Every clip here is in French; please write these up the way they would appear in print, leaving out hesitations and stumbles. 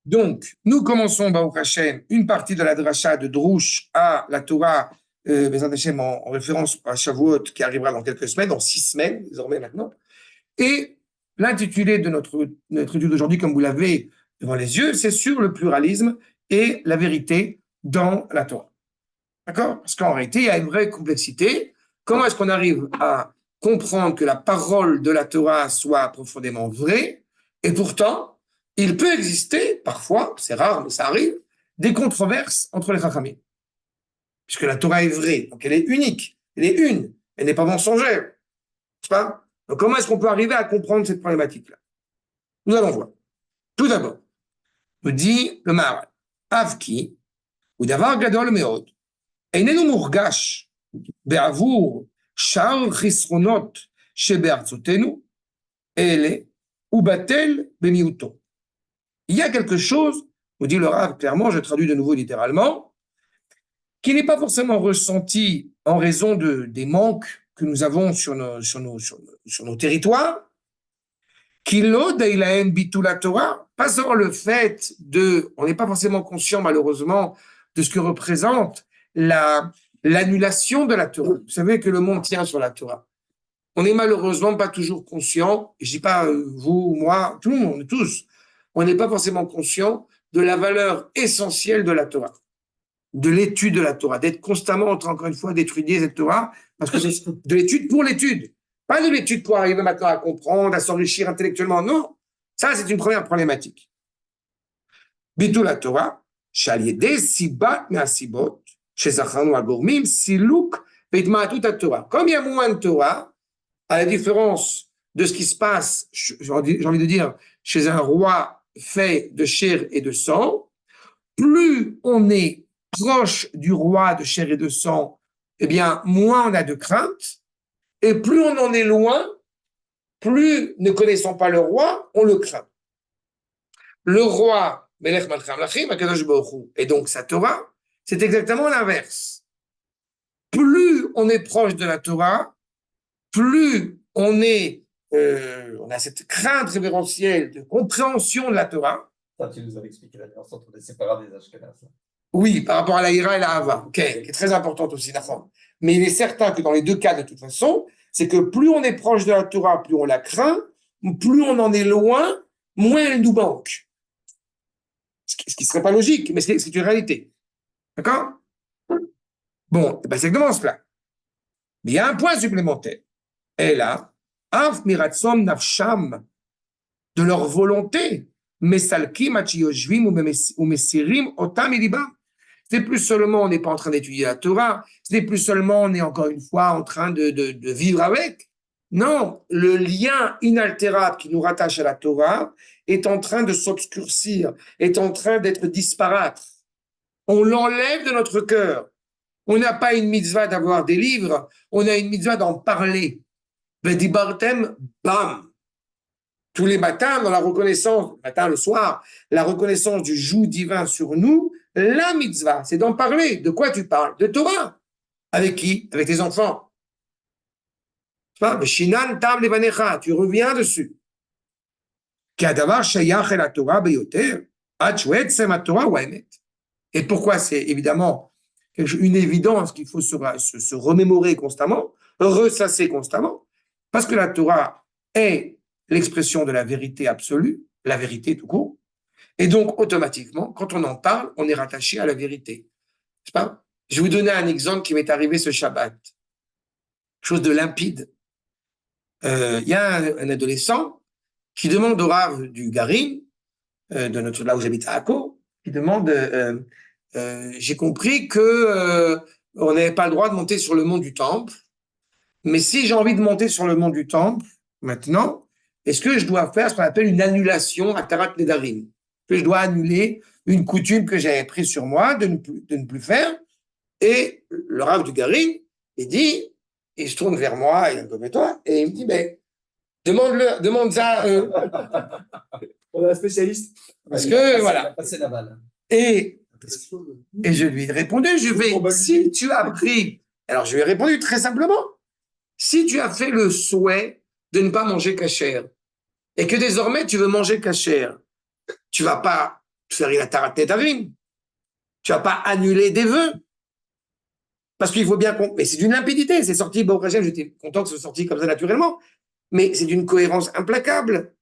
Donc, nous commençons, Baruch Hashem, une partie de la dracha de Drouch à la Torah, Bezrat Hashem, en référence à Shavuot, qui arrivera dans quelques semaines, dans 6 semaines, désormais maintenant. Et l'intitulé de notre étude d'aujourd'hui, comme vous l'avez devant les yeux, c'est sur le pluralisme et la vérité dans la Torah. D'accord? Parce qu'en réalité, il y a une vraie complexité. Comment est-ce qu'on arrive à comprendre que la parole de la Torah soit profondément vraie? Et pourtant, il peut exister, parfois, c'est rare, mais ça arrive, des controverses entre les Chachamim. Puisque la Torah est vraie, donc elle est unique, elle est une, elle n'est pas mensongère. N'est-ce pas? Donc comment est-ce qu'on peut arriver à comprendre cette problématique-là? Nous allons voir. Tout d'abord, nous dit le Maharal, Avki, ou davar gadol meod, einenu murgash be'avur shar chisronot shebe'artzotenu, ele ubatel bemiuto. Il y a quelque chose, nous dit le Rav clairement, je traduis de nouveau littéralement, qui n'est pas forcément ressenti en raison des manques que nous avons sur nos territoires, pas seulement le fait on n'est pas forcément conscient malheureusement de ce que représente l'annulation de la Torah. Vous savez que le monde tient sur la Torah. On n'est malheureusement pas toujours conscient, et je dis pas vous, moi, tout le monde, tous, on n'est pas forcément conscient de la valeur essentielle de la Torah, de l'étude de la Torah, d'être constamment en train, encore une fois, d'étudier cette Torah, parce que c'est de l'étude pour l'étude. Pas de l'étude pour arriver maintenant à comprendre, à s'enrichir intellectuellement. Non, ça c'est une première problématique. Bitou la Torah, shaliede sibat me'asibot, shezacharnu agormim, siluk ve'itma'atut Torah. Comme il y a moins de Torah, à la différence de ce qui se passe, j'ai envie de dire, chez un roi fait de chair et de sang, plus on est proche du roi de chair et de sang, eh bien, moins on a de crainte. Et plus on en est loin, plus ne connaissant pas le roi, on le craint. Le roi, Melech Malchei Amlachim, HaKadosh Baruch Hu, et donc sa Torah, c'est exactement l'inverse. Plus on est proche de la Torah, plus on a cette crainte révérentielle de compréhension de la Torah. Ça, tu nous avais expliqué la différence entre les séparats des Ashkenazes. Oui, par rapport à la Hira et la Hava, qui est très importante aussi, d'accord. Mais il est certain que dans les deux cas, de toute façon, c'est que plus on est proche de la Torah, plus on la craint, plus on en est loin, moins elle nous manque. Ce qui ne serait pas logique, mais c'est une réalité. D'accord? Bon, c'est exactement cela. Mais il y a un point supplémentaire. Et là, Af miratsom nafsham, de leur volonté, mesalkim achiyoshvim ou mesirim otam ilibam. C'est plus seulement on n'est pas en train d'étudier la Torah, c'est plus seulement on est encore une fois en train de vivre avec. Non, le lien inaltérable qui nous rattache à la Torah est en train de s'obscurcir, est en train d'être disparate. On l'enlève de notre cœur. On n'a pas une mitzvah d'avoir des livres, on a une mitzvah d'en parler. Vedibartem, bam. Tous les matins, dans la reconnaissance, le matin, le soir, la reconnaissance du joug divin sur nous, la mitzvah, c'est d'en parler. De quoi tu parles? De Torah. Avec qui? Avec tes enfants. Shinan tam levanecha, tu reviens dessus. Et pourquoi c'est évidemment une évidence qu'il faut se remémorer constamment, ressasser constamment, parce que la Torah est l'expression de la vérité absolue, la vérité tout court, et donc automatiquement, quand on en parle, on est rattaché à la vérité. C'est pas? Je vais vous donner un exemple qui m'est arrivé ce Shabbat, chose de limpide. Il y a un adolescent qui demande au Rav du Garin, là où j'habite à Akko, qui demande, j'ai compris que on n'avait pas le droit de monter sur le mont du Temple, mais si j'ai envie de monter sur le mont du Temple, maintenant, est-ce que je dois faire ce qu'on appelle une annulation à Tarat Nedarim? Que je dois annuler une coutume que j'avais prise sur moi de ne plus faire? Et le Rav du Garin, il dit, il se tourne vers moi, il est comme toi, et il me dit, mais demande ça. On a un spécialiste. Parce que, voilà. Passer la balle. Et je lui ai répondu, si tu as pris, alors je lui ai répondu très simplement, si tu as fait le souhait de ne pas manger cachère, et que désormais tu veux manger cachère, Tu vas pas faire une atarat netavim. Tu vas pas annuler des vœux. Parce qu'il faut bien qu'on... Mais c'est d'une limpidité. C'est sorti, bon, j'étais content que ce soit sorti comme ça naturellement. Mais c'est d'une cohérence implacable.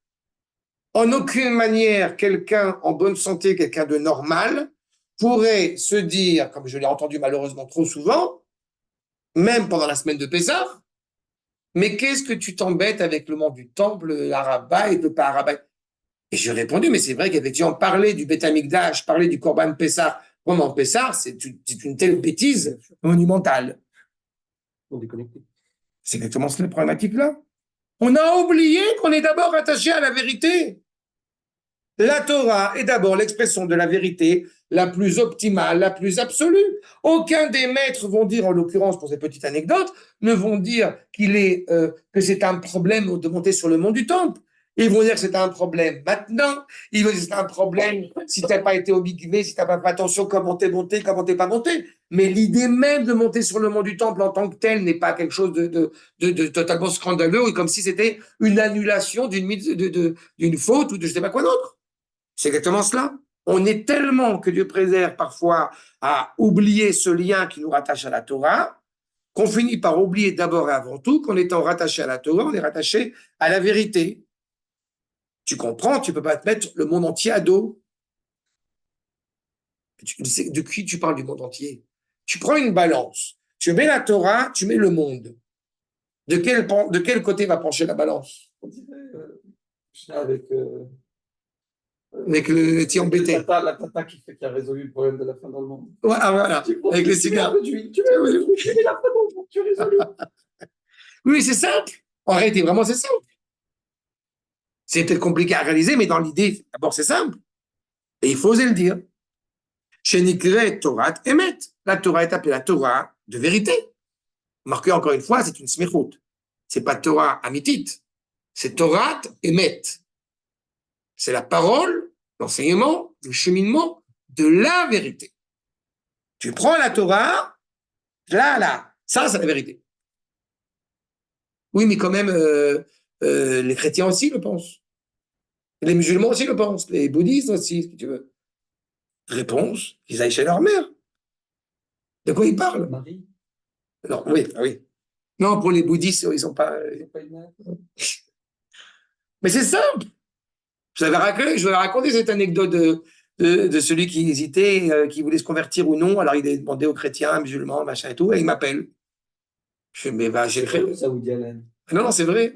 En aucune manière, quelqu'un en bonne santé, quelqu'un de normal, pourrait se dire, comme je l'ai entendu malheureusement trop souvent, même pendant la semaine de Pessah, mais qu'est-ce que tu t'embêtes avec le monde du temple, l'Arabaï, le pas Arabaï? Et j'ai répondu, mais c'est vrai qu'effectivement, parler du Beth Amikdash, parler du Korban Pessah, vraiment Pessah, c'est une telle bêtise monumentale. On est connecté. C'est exactement cette problématique-là. On a oublié qu'on est d'abord attaché à la vérité. La Torah est d'abord l'expression de la vérité la plus optimale, la plus absolue. Aucun des maîtres vont dire, en l'occurrence pour cette petite anecdote, ne vont dire que c'est un problème de monter sur le mont du temple. Ils vont dire que c'est un problème maintenant. Ils vont dire que c'est un problème si tu n'as pas été obligé, si tu n'as pas fait attention comment t'es monté, comment t'es pas monté. Mais l'idée même de monter sur le mont du temple en tant que tel n'est pas quelque chose de totalement scandaleux, comme si c'était une annulation d'une faute ou de je sais pas quoi d'autre. C'est exactement cela. On est tellement, que Dieu préserve parfois, à oublier ce lien qui nous rattache à la Torah, qu'on finit par oublier d'abord et avant tout qu'en étant rattaché à la Torah, on est rattaché à la vérité. Tu comprends, tu ne peux pas te mettre le monde entier à dos. De qui tu parles du monde entier? Tu prends une balance, tu mets la Torah, tu mets le monde. De quel côté va pencher la balance? On dirait, avec Avec le petit embêté. la tata qui a résolu le problème de la fin dans le monde. Ouais, ah, voilà, avec les cigares. Tu mets la fin dans le monde, tu résolu. Oui, c'est simple. En réalité, vraiment, c'est simple. C'est peut-être compliqué à réaliser, mais dans l'idée, d'abord, c'est simple. Et il faut oser le dire. Chez Nikre, Torah Emet. La Torah est appelée la Torah de vérité. Marqué encore une fois, c'est une smichout. C'est pas Torah amitit. C'est Torah Emet. C'est la parole, l'enseignement, le cheminement de la vérité. Tu prends la Torah, là, ça, c'est la vérité. Oui, mais quand même, les chrétiens aussi le pensent. Les musulmans aussi le pensent. Les bouddhistes aussi, si tu veux. Réponse, ils aillent chez leur mère. De quoi ils parlent? Marie. Non, oui, oui. Non, pour les bouddhistes, ils sont pas... Mais c'est simple. Je vous avais raconté cette anecdote de celui qui hésitait, qui voulait se convertir ou non. Alors, il a demandé aux chrétiens, musulmans, machin et tout, et il m'appelle. Je fais, mais va, j'ai le... Ça, Woody Allen. Non, c'est vrai.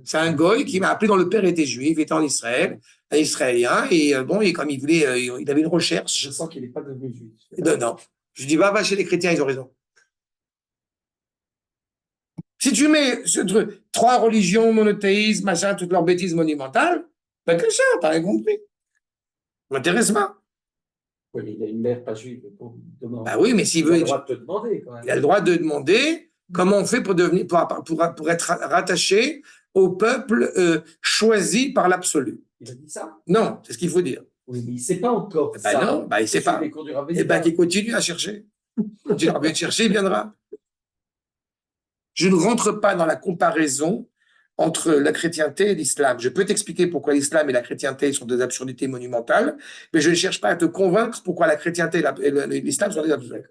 C'est un goy qui m'a appelé dans le père était juif, il était en Israël, un Israélien, et bon, et comme il voulait, il avait une recherche. Je sens qu'il n'est pas devenu juif. Non. Je dis, va chez les chrétiens, ils ont raison. Si tu mets trois religions, monothéisme, machin, toutes leurs bêtises monumentales, ben que ça, t'as rien compris. Ça m'intéresse pas. Oui, mais il a une mère pas juive. Bah oui, mais s'il veut. Il a le droit de te demander, quand même. Il a le droit de demander comment on fait pour devenir, pour être rattaché au peuple choisi par l'absolu. Il a dit ça? Non, c'est ce qu'il faut dire. Oui, mais il ne sait pas encore. Ben non, ben il ne sait pas. Et ben qu'il continue à chercher. Quand il a envie de chercher, il viendra. Je ne rentre pas dans la comparaison entre la chrétienté et l'islam. Je peux t'expliquer pourquoi l'islam et la chrétienté sont des absurdités monumentales, mais je ne cherche pas à te convaincre pourquoi la chrétienté et l'islam sont des absurdités.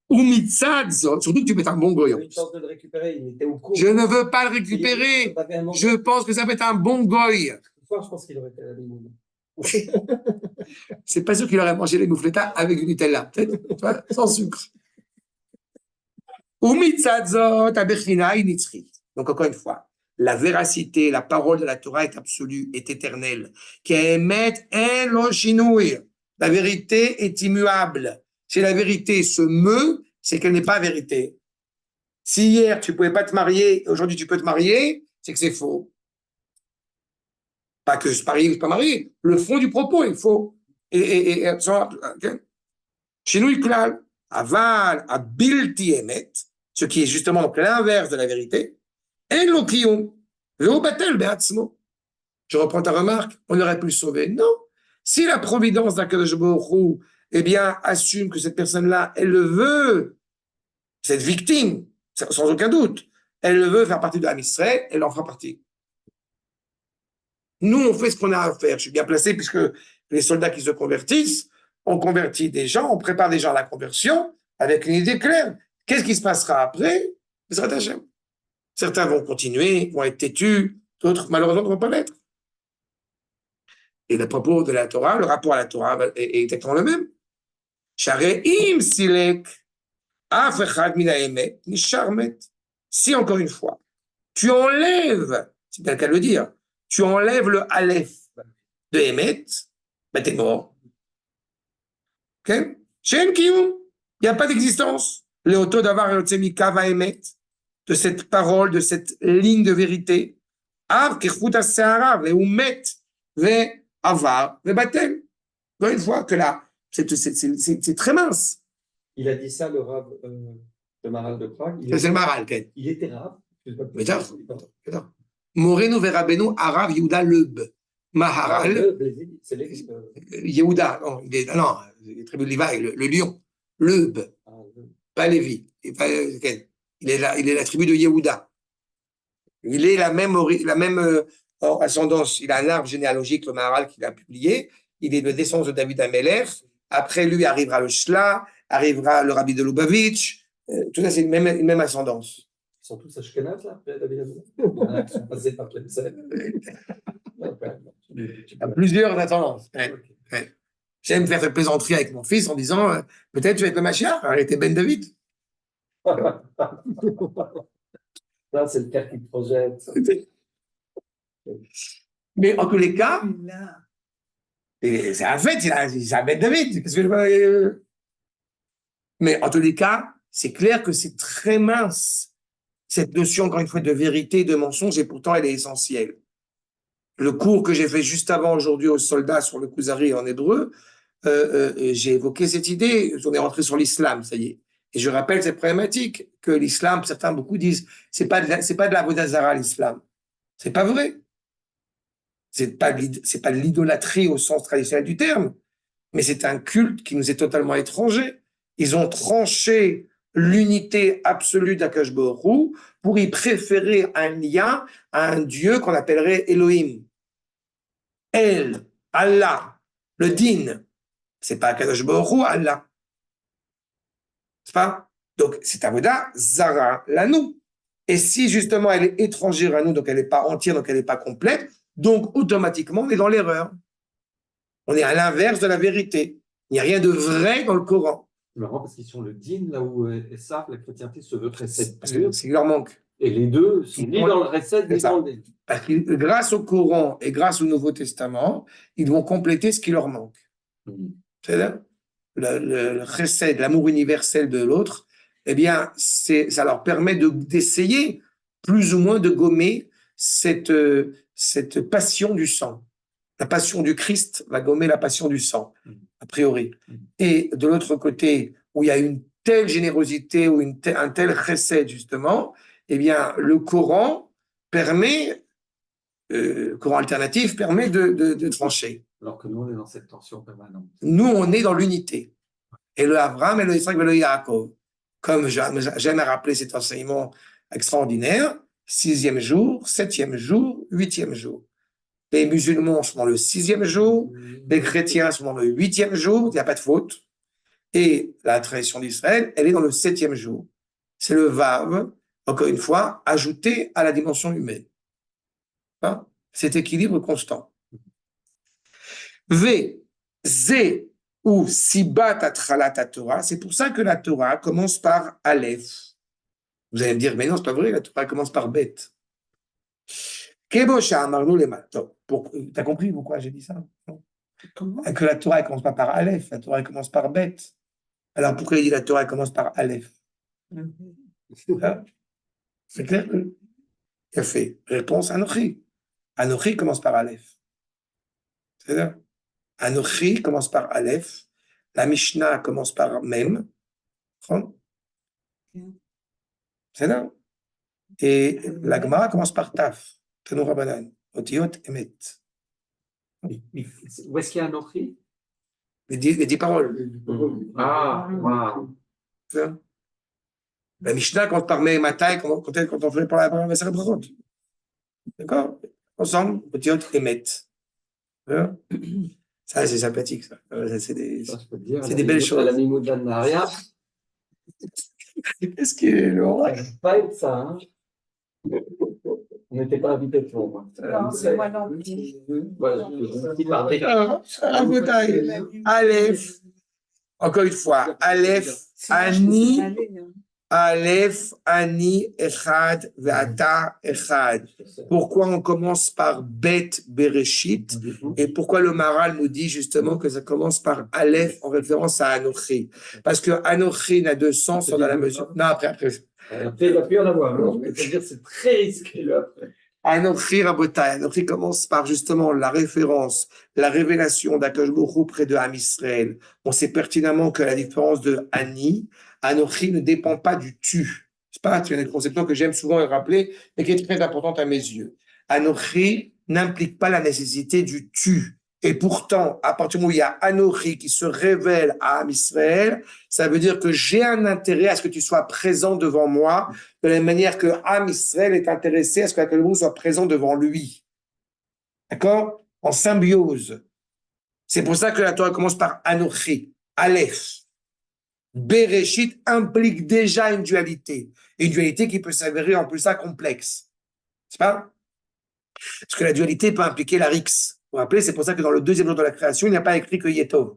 Ou mitzad, surtout que tu peux être un bon goy. Une chance de le récupérer, il était au cours. Je ne veux pas le récupérer. Je pense que ça peut être un bon goy. Je pense qu'il aurait été à la limoune. C'est pas sûr qu'il aurait mangé les moufletas avec du Nutella, peut-être, sans sucre. Ou mitzadzot abechina initzri. Donc encore une fois, la véracité, la parole de la Torah est absolue, est éternelle. La vérité est immuable. Si la vérité se meut, c'est qu'elle n'est pas vérité. Si hier tu ne pouvais pas te marier, aujourd'hui tu peux te marier, c'est que c'est faux. Pas que je parie, pas marié. Le fond du propos est faux. Chez nous, il clame. Aval, abilti emet, ce qui est justement donc l'inverse de la vérité. Et l'okion. Je reprends ta remarque, on aurait pu le sauver. Non. Si la providence d'Akadosh Baruch Hu, eh bien, assume que cette personne-là, elle le veut, cette victime, sans aucun doute, elle le veut faire partie de l'Am Israël, elle en fera partie. Nous, on fait ce qu'on a à faire. Je suis bien placé puisque les soldats qui se convertissent, on convertit des gens, on prépare des gens à la conversion avec une idée claire. Qu'est-ce qui se passera après? Certains vont continuer, vont être têtus, d'autres, malheureusement, ne vont pas l'être. Et le propos de la Torah, le rapport à la Torah est exactement le même. Si, encore une fois, tu enlèves, c'est bien le cas de le dire, tu enlèves le Aleph de Emet, ben t'es mort. Ok? Shen Kiyum, il n'y a pas d'existence. Le auto d'avoir Kava Emet, de cette parole, de cette ligne de vérité. Av Kirchut Searav, le Umet, ve Avar, ve Batel. Encore une fois que là, c'est très mince. Il a dit ça, le Rav, le Maral de Prague. C'est le Maral, Ken. Il était Rav. Mais attends. Morenu verabenu Arav Yehuda Leub. Maharal. C'est Yehuda, non, il est tribu de Lévi, le lion. Leub. Pas Lévi. Il est la tribu de Yehuda. Il est la même ascendance. Il a un arbre généalogique, le Maharal, qu'il a publié. Il est de descendance de David Amelech. Après lui arrivera le Shla, arrivera le Rabbi de Lubavitch. Tout ça, c'est une même ascendance. Ils sont tous ashkénazes, là, après David Amelech. Ils sont passés par Tlemcen. Il y a plusieurs ascendances. Ouais. J'aime faire cette plaisanterie avec mon fils en disant peut-être tu vas être le Mashiach, arrêtez Ben David. Là, c'est le père qui projette. Mais en tous les cas, c'est un fait, c'est un Ben David. Mais en tous les cas, c'est clair que c'est très mince. Cette notion, encore une fois, de vérité, de mensonge, et pourtant elle est essentielle. Le cours que j'ai fait juste avant aujourd'hui aux soldats sur le Kuzari en hébreu, j'ai évoqué cette idée. On est rentré sur l'islam, ça y est. Et je rappelle cette problématique que l'islam, beaucoup disent, c'est pas de la vodazara l'islam. C'est pas vrai. C'est pas de l'idolâtrie au sens traditionnel du terme, mais c'est un culte qui nous est totalement étranger. Ils ont tranché l'unité absolue d'Akash Baruch Hu pour y préférer un lien à un Dieu qu'on appellerait Elohim. El, Allah, le din, c'est pas Akash Baruch Hu, Allah. C'est pas? Donc, c'est Avoda Zara, l'anou. Et si justement elle est étrangère à nous, donc elle n'est pas entière, donc elle n'est pas complète, donc automatiquement on est dans l'erreur. On est à l'inverse de la vérité. Il n'y a rien de vrai dans le Coran. C'est marrant parce qu'ils sont le din, là où Essaf, la chrétienté, se veut recette C'est qu'il leur manque. Et les deux sont ni dans le recette, ni dans le din. Parce que grâce au Coran et grâce au Nouveau Testament, ils vont compléter ce qui leur manque. C'est-à-dire le recette, l'amour universel de l'autre, eh bien, ça leur permet d'essayer plus ou moins de gommer cette passion du sang. La passion du Christ va gommer la passion du sang, a priori. Et de l'autre côté, où il y a une telle générosité ou un tel chesed, justement, eh bien, le Coran permet, Coran alternatif permet de trancher. Alors que nous, on est dans cette tension permanente. Nous, on est dans l'unité. Et le Abraham, et le Israël, et le Yaakov. Comme j'aime à rappeler cet enseignement extraordinaire, 6e jour, 7e jour, 8e jour. Les musulmans sont dans le 6e jour, les chrétiens sont dans le 8e jour, il n'y a pas de faute. Et la tradition d'Israël, elle est dans le 7e jour. C'est le Vav, encore une fois, ajouté à la dimension humaine. Hein? Cet équilibre constant. V, Z, ou Sibat Atralat Torah, c'est pour ça que la Torah commence par Aleph. Vous allez me dire, mais non, c'est pas vrai, la Torah commence par Bet. T'as compris pourquoi j'ai dit ça? Que la Torah ne commence pas par Aleph, la Torah commence par Bet. Alors pourquoi il dit la Torah commence par Aleph? C'est clair? Il a fait réponse Anochi. Anochi commence par Aleph. C'est-à-dire, Anochi commence par Aleph. La Mishnah commence par Mem. C'est-à-dire, et la Gemara commence par Taf. Tanu Rabbanan. Otiot Emet. Où est-ce qu'il y a Anochi? Les 10 paroles. Ah, waouh. La Mishnah commence par Mem Matai quand on fait par la première Maseret Brachot. D'accord? ensemble, Otiot Emet. Hein? Ça, c'est sympathique, ça. C'est des belles choses. La Mimoudane Maria. Qu'est-ce qui est Laura? Ça ne peut pas être ça. Hein. On n'était pas invités pour moi. Non, c'est moi non plus. Voilà, Aleph. Encore une fois, Aleph, Ani, Aleph, Ani, Echad, Ve'ata, Echad. Pourquoi on commence par Bet, Bereshit, et pourquoi le Maral nous dit justement que ça commence par Aleph en référence à Anochi? Parce que Anochi n'a de sens dans la mesure. Non, après. Après, il va plus en avoir. C'est-à-dire c'est très risqué là après. Anochi Rabotai. Anochi commence par justement la référence, la révélation d'Akadosh Baruch Hu près de Ham Israël. On sait pertinemment que la différence de Ani, Anochi ne dépend pas du tu. C'est pas une conception que j'aime souvent rappeler, mais qui est très importante à mes yeux. Anochi n'implique pas la nécessité du tu. Et pourtant, à partir du moment où il y a Anochi qui se révèle à Ham Israël, ça veut dire que j'ai un intérêt à ce que tu sois présent devant moi, de la même manière que Ham Israël est intéressé à ce que l'Akadosh soit présent devant lui. D'accord? En symbiose. C'est pour ça que la Torah commence par Anochi, Aleph. Bereshit implique déjà une dualité qui peut s'avérer en plus ça complexe. C'est pas? Parce que la dualité peut impliquer la rix. Vous vous rappelez, c'est pour ça que dans le deuxième jour de la création, il n'y a pas écrit que Yetov.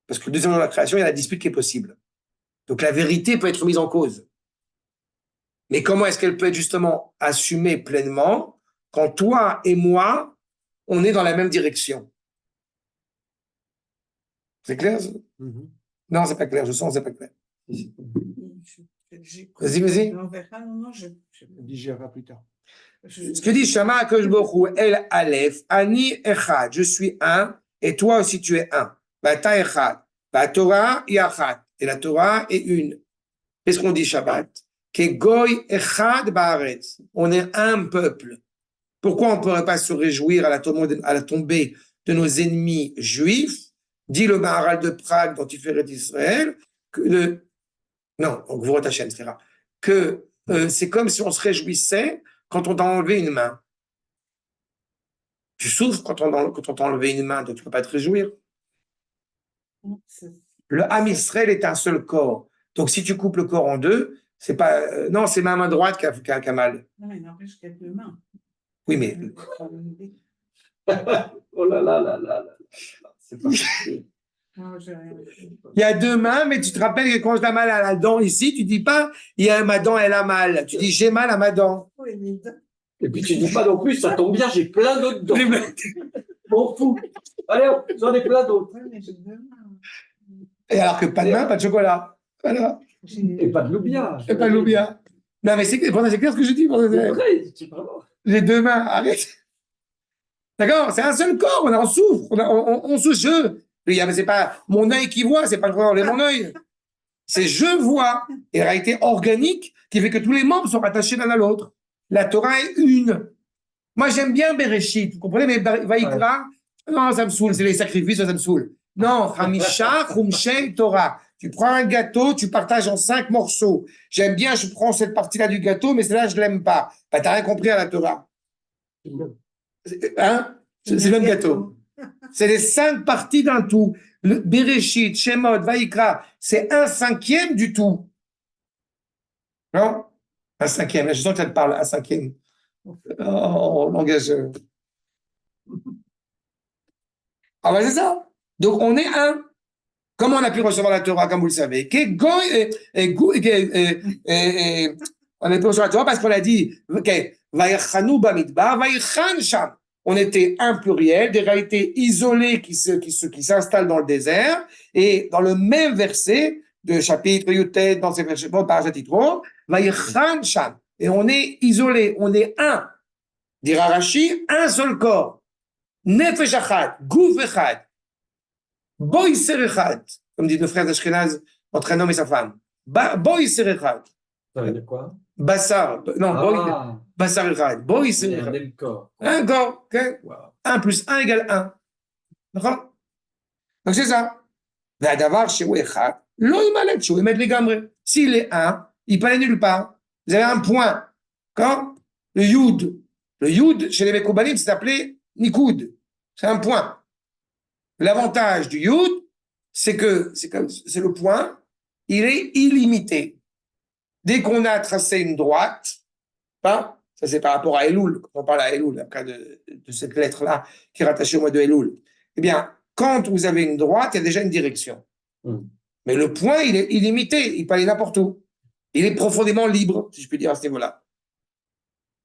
Parce que le deuxième jour de la création, il y a la dispute qui est possible. Donc la vérité peut être mise en cause. Mais comment est-ce qu'elle peut être justement assumée pleinement quand toi et moi, on est dans la même direction? C'est clair? Non, c'est pas clair. Je sens que c'est pas clair. Vas-y. On verra. Non, je digérera plus tard. Ce que dit Shama Akadosh Baruch Hu, El Aleph, Ani Echad, je suis un, et toi aussi tu es un. Bata Echad, la Torah Yachad, et la Torah est une. Qu'est-ce qu'on dit Shabbat? Que Goy Echad Baaretz, on est un peuple. Pourquoi on ne pourrait pas se réjouir à la tombée de nos ennemis juifs? Dit le Maharal de Prague dans Tiferet d'Israël, que c'est comme si on se réjouissait quand on t'a enlevé une main. Tu souffres quand on t'a enlevé une main, donc tu ne peux pas te réjouir. Le Ham Israël est un seul corps. Donc si tu coupes le corps en deux, c'est pas. Non, c'est ma main droite qui a mal. Non, mais il n'empêche qu'il y a deux mains. Oui, mais. Oh là là là là là. C'est pas possible. Il y a deux mains, mais tu te rappelles que quand j'ai mal à la dent ici, tu dis pas ma dent elle a mal. Tu dis j'ai mal à ma dent. Et puis tu dis pas non plus, ça tombe bien, j'ai plein d'autres dents. M'en fous. Allez, j'en ai plein d'autres. Et alors que pas de main, pas de chocolat. Voilà. Et pas de loubia. Et pas de loubia. Non, mais c'est clair ce que je dis. Les deux mains, arrête. D'accord? C'est un seul corps, on en souffre. On souffre. C'est pas mon œil qui voit, c'est pas le problème de mon œil. C'est je vois. Et la réalité organique qui fait que tous les membres sont rattachés l'un à l'autre. La Torah est une. Moi, j'aime bien Bereshit. Vous comprenez? Mais Vaïkra, non, ça me saoule. C'est les sacrifices, ça me saoule. Non, Hamisha, Khumshei, Torah. Tu prends un gâteau, tu partages en 5 morceaux. J'aime bien, je prends cette partie-là du gâteau, mais celle-là, je l'aime pas. Bah, t'as rien compris à la Torah. Hein? C'est le même gâteau. C'est les 5 parties d'un tout. Le Bereshit, Shemot, Vaïkra, c'est 1/5 du tout. Non? 1/5. Je sens que ça te parle, 1/5. En langage. Ah ben c'est ça. Donc on est un. Comment on a pu recevoir la Torah, comme vous le savez? On a pu recevoir la Torah parce qu'on a dit, on était un pluriel, des réalités isolées qui s'installent dans le désert, et dans le même verset de chapitre Yutet, dans ces versets, par Jatitro, et on est isolé, on est un. Dira Rashi, un seul corps. Nefesh echad, guf echad, boiser echad, comme dit le frère d'Ashkenaz entre un homme et sa femme. Boiser echad. Ça veut dire quoi? Bassar, non, bassar echad, boiser echad. Un corps. Un corps, ok? Wow. 1 + 1 = 1. D'accord? Donc c'est ça. והדבר שהוא אחד, לא ימלא שהוא אמת לגמרי. S'il est un, il peut aller nulle part. Vous avez un point. D'accord? Le yud. Le Yud, chez les Mekoubalim, c'est appelé Nikoud. C'est un point. L'avantage du Yud, c'est que c'est le point, il est illimité. Dès qu'on a tracé une droite, ça c'est par rapport à Elul, quand on parle à Elul, après de cette lettre-là qui est rattachée au mois de Elul. Eh bien, quand vous avez une droite, il y a déjà une direction. Mais le point, il est illimité, il peut aller n'importe où. Il est profondément libre, si je puis dire, à ce niveau-là.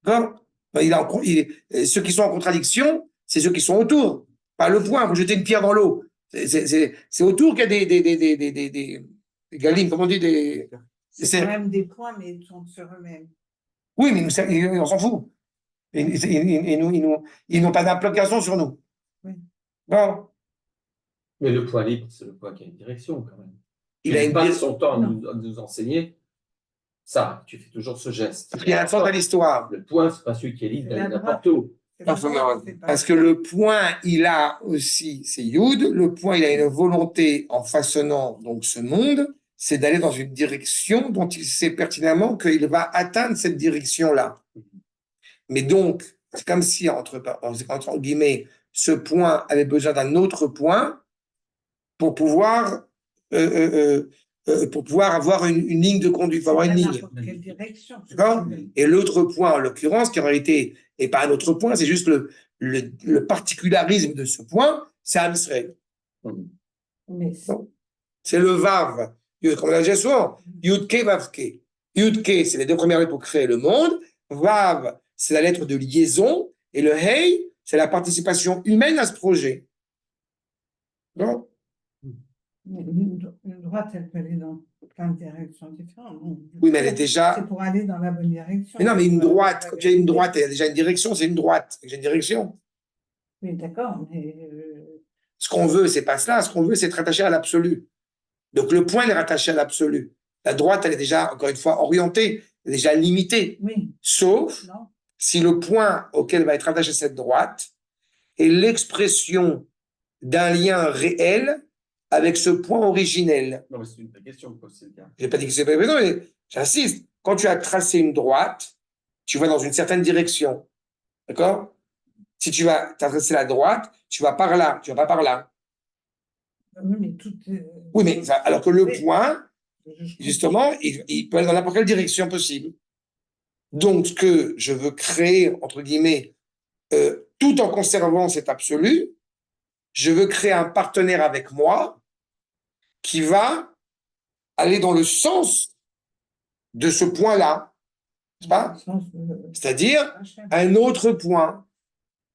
D'accord? Ceux qui sont en contradiction, c'est ceux qui sont autour. Pas le point, vous jetez une pierre dans l'eau. C'est autour qu'il y a des galines, comment on dit, C'est quand même des points, mais ils sont sur eux-mêmes. Oui, mais on s'en fout. Ils n'ont pas d'implication sur nous. Oui. Non. Mais le point libre, c'est le point qui a une direction, quand même. Il a passe son temps à nous enseigner. Ça, tu fais toujours ce geste. Il y a un sens à l'histoire. Le point, c'est pas celui qui est libre d'aller n'importe où. Parce que le point, il a aussi, c'est Yud, le point, il a une volonté en façonnant donc ce monde, c'est d'aller dans une direction dont il sait pertinemment qu'il va atteindre cette direction-là. Mais donc, c'est comme si, entre guillemets, ce point avait besoin d'un autre point pour pouvoir avoir une ligne de conduite, pour avoir une ligne. Quelle direction. Et l'autre point, en l'occurrence, qui en réalité n'est pas un autre point, c'est juste le particularisme de ce point, c'est Am Israël. C'est le Vav, comme on l'a déjà souvent, Yudke, Vavke. Yudke, c'est les deux premières lettres pour créer le monde. Vav, c'est la lettre de liaison. Et le Hey, c'est la participation humaine à ce projet. Non? Une droite, elle peut aller dans plein de directions différentes. Oui, mais elle est déjà. C'est pour aller dans la bonne direction. Mais non, mais une droite, quand il y a une droite, il y a déjà une direction, c'est une droite. J'ai une direction. Oui, d'accord, mais. Ce qu'on veut, c'est pas cela. Ce qu'on veut, c'est être rattaché à l'absolu. Donc le point est rattaché à l'absolu. La droite, elle est déjà, encore une fois, orientée, elle est déjà limitée. Oui. Sauf si le point auquel va être attachée cette droite est l'expression d'un lien réel avec ce point originel. Non, mais c'est une vraie question, c'est le cas. Je n'ai pas dit que c'est pas une vraie question, mais j'insiste. Quand tu as tracé une droite, tu vas dans une certaine direction. D'accord? Si tu vas tracer la droite, tu vas par là, tu vas pas par là. Oui, mais tout oui, mais alors que le point, justement, il peut aller dans n'importe quelle direction possible. Donc, ce que je veux créer, entre guillemets, tout en conservant cet absolu, je veux créer un partenaire avec moi qui va aller dans le sens de ce point-là, n'est-ce pas? C'est-à-dire un autre point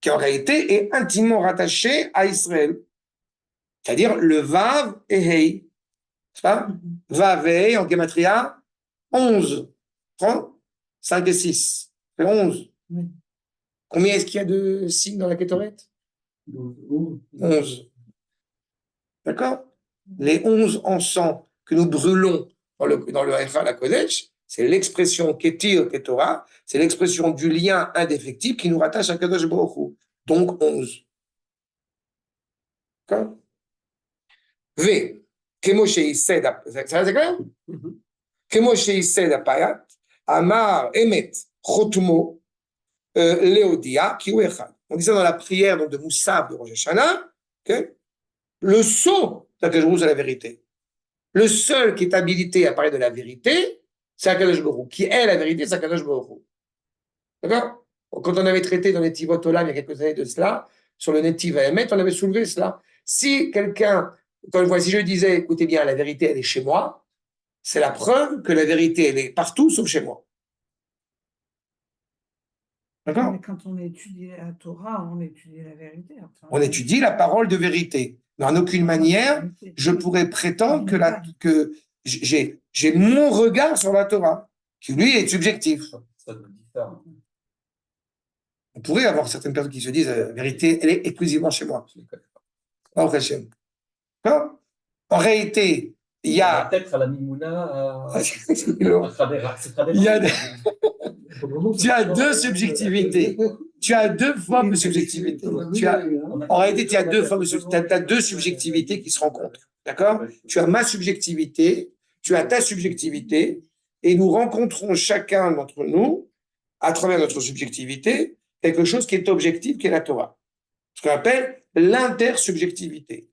qui en réalité est intimement rattaché à Israël. C'est-à-dire le Vav et Hei. C'est pas? Vav et Hei en Gematria, 11. 5 et 6. C'est 11. Oui. Combien est-ce qu'il y a de signes dans la Kétoret? 11. D'accord? Les 11 encens que nous brûlons dans le Echa la Kodesh, c'est l'expression Ketir, Ketora, c'est l'expression du lien indéfectible qui nous rattache à Kadosh Baruch Hu. Donc 11. D'accord? V. Kemoshe Yised, ça c'est clair? Kemoshe Yised Apayat, Amar Emet Chotmo Leodia Kiwechad. On dit ça dans la prière donc, de Moussab de Rosh Hashanah. Okay? Le sceau d'Akadosh c'est la vérité. Le seul qui est habilité à parler de la vérité, c'est Akadosh Baruch Hu. Qui est la vérité, c'est Akadosh Baruch Hu. D'accord? Quand on avait traité dans Netivot Olam il y a quelques années de cela, sur le Netiv Emet, on avait soulevé cela. Si quelqu'un, encore une fois, si je disais, écoutez bien, la vérité, elle est chez moi, c'est la preuve que la vérité, elle est partout sauf chez moi. D'accord? Mais quand on étudie la Torah, on étudie la vérité. Enfin, on étudie la parole de vérité. Mais en aucune manière, je pourrais prétendre que j'ai mon regard sur la Torah, qui lui est subjectif. Ça nous diffère. On pourrait avoir certaines personnes qui se disent la vérité, elle est exclusivement chez moi. En réalité, il y a. Peut-être à la Mimouna. Tu as deux subjectivités. Tu as deux formes de subjectivité. En réalité, tu as deux formes de deux subjectivités qui se rencontrent. D'accord? Tu as ma subjectivité, tu as ta subjectivité, et nous rencontrons chacun d'entre nous, à travers notre subjectivité, quelque chose qui est objectif, qui est la Torah. Ce qu'on appelle l'intersubjectivité.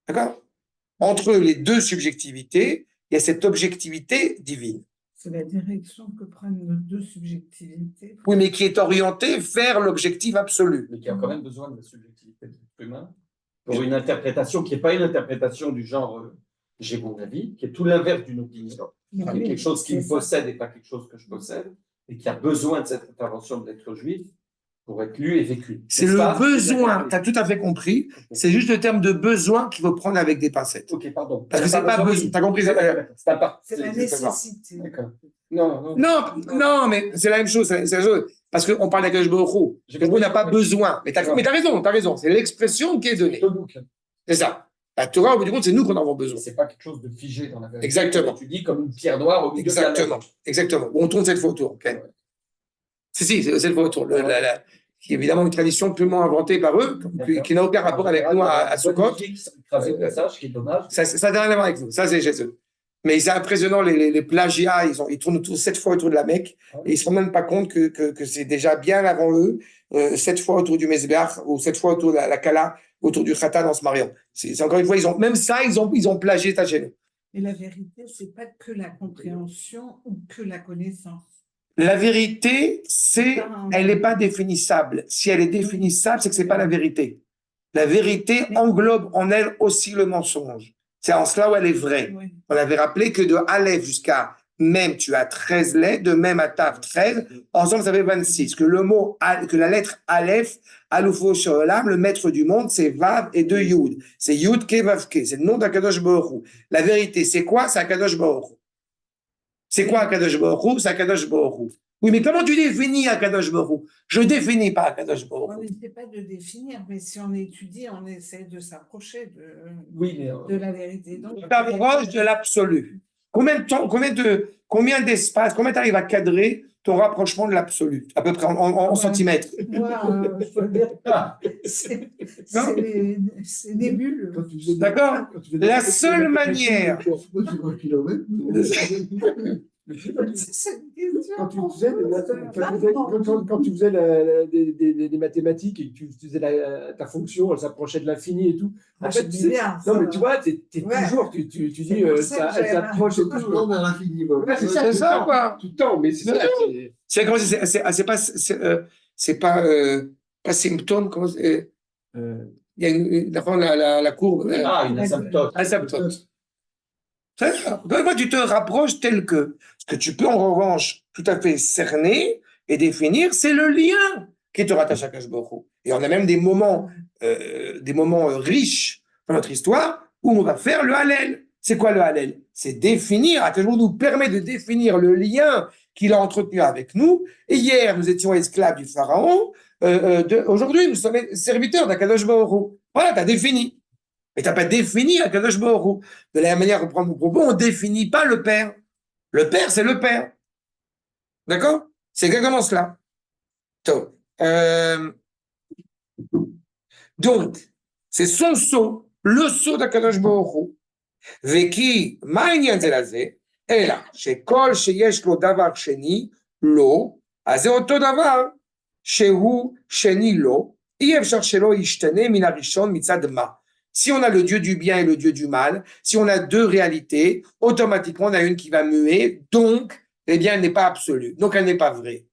D'accord? Entre les deux subjectivités, il y a cette objectivité divine. C'est la direction que prennent nos deux subjectivités. Oui, mais qui est orientée vers l'objectif absolu. Mais qui a quand même besoin de la subjectivité de l'être humain pour une interprétation qui n'est pas une interprétation du genre j'ai mon avis, qui est tout l'inverse d'une opinion. Mais Quelque chose qui me c'est ça. possède et pas quelque chose que je possède, et qui a besoin de cette intervention de l'être juif pour être lu et vécu. C'est N'est-ce le pas? besoin, tu as tout à fait compris. C'est juste le terme de besoin qu'il faut prendre avec des pincettes. Ok, pardon. Parce que c'est pas besoin. Tu as compris? C'est pas. C'est la nécessité. D'accord. Non. Non, mais c'est la même chose. C'est la chose. Parce qu'on parle d'Akadosh Baruch Hu. Akadosh Baruch Hu n'a pas besoin. Mais tu as raison. C'est l'expression qui est donnée. C'est ça. La Torah, au bout du compte, c'est nous qu'on en avons besoin. C'est pas quelque chose de figé dans la vérité. Exactement. Tu dis comme une pierre noire au milieu de la mer. Exactement. On tourne cette fois autour. Okay. Ouais. Si, c'est cette fois autour. Qui est évidemment une tradition purement inventée par eux, qui n'a aucun rapport avec nous à Sukkot. Qui est dommage. Ça n'a rien à voir avec nous. Ça, c'est chez eux. Mais c'est impressionnant, les plagiats, ils tournent autour 7 fois autour de la Mecque, et ils ne se rendent même pas compte que c'est déjà bien avant eux, 7 fois autour du Mesbéach, ou 7 fois autour de la Kala, autour du Khatan en se mariant. C'est encore une fois, même ça, ils ont plagié ça chez nous. Et la vérité, ce n'est pas que la compréhension ou que la connaissance. La vérité, elle n'est pas définissable. Si elle est définissable, c'est que ce n'est pas la vérité. La vérité englobe en elle aussi le mensonge. C'est en cela où elle est vraie. Oui. On avait rappelé que de Aleph jusqu'à Mem, tu as 13 lettres, de Mem à Tav, 13. Ensemble, ça fait 26. Que la lettre Aleph, Aloufo Sholam, le maître du monde, c'est Vav et 2 Yud. C'est Yud Ke Vav Ke. C'est le nom d'Akadosh Baruch Hu. La vérité, c'est quoi? C'est Akadosh Baruch Hu. C'est quoi Akadosh Baruch Hu? C'est Akadosh Baruch Hu. Oui, mais comment tu définis Akadosh Baruch Hu? Je définis pas Akadosh Baruch Hu. On n'essaie pas de définir, mais si on étudie, on essaie de s'approcher de la vérité. Donc, tu t'approches de l'absolu. Combien d'espace, combien tu arrives à cadrer ton rapprochement de l'absolu, à peu près en centimètres? Moi, je peux dire, c'est nébuleux. D'accord? La seule manière. Quand tu faisais des mathématiques et que tu faisais ta fonction, elle s'approchait de l'infini et tout. En fait, non, mais tu vois, t'es toujours, tu dis, elle s'approche toujours vers l'infini. C'est ça, quoi. Tout le temps, mais c'est ça. C'est pas symptôme, comment c'est. Il y a la courbe. Une asymptote. Asymptote. Quand tu te rapproches tel que. Ce que tu peux en revanche tout à fait cerner et définir, c'est le lien qui te rattache à Akadosh Baruch Hu. Et on a même des moments riches dans notre histoire où on va faire le Hallel. C'est quoi le Hallel? C'est définir, Akadosh Baruch Hu nous permet de définir le lien qu'il a entretenu avec nous. Et hier, nous étions esclaves du Pharaon. Aujourd'hui, nous sommes serviteurs d'Akadosh Baruch Hu. Voilà, tu as défini. Mais tu n'as pas défini Akadosh Baruch Hu. De la même manière, reprendre mon propos, on ne définit pas le Père. Le Père, c'est le Père. D'accord? C'est exactement cela. Donc, c'est son sceau, le sceau d'Akadosh Baruch Hu. Veki, מה העניין זה לזה? אלא שכל שיש לו דבר שני, לא, אז זה אותו דבר שהוא שני לו, אי אפשר שלא ישתנה מן הראשון מצד מה. Si on a le Dieu du bien et le Dieu du mal, si on a deux réalités, automatiquement on a une qui va muer, donc, eh bien, elle n'est pas absolue, donc elle n'est pas vraie.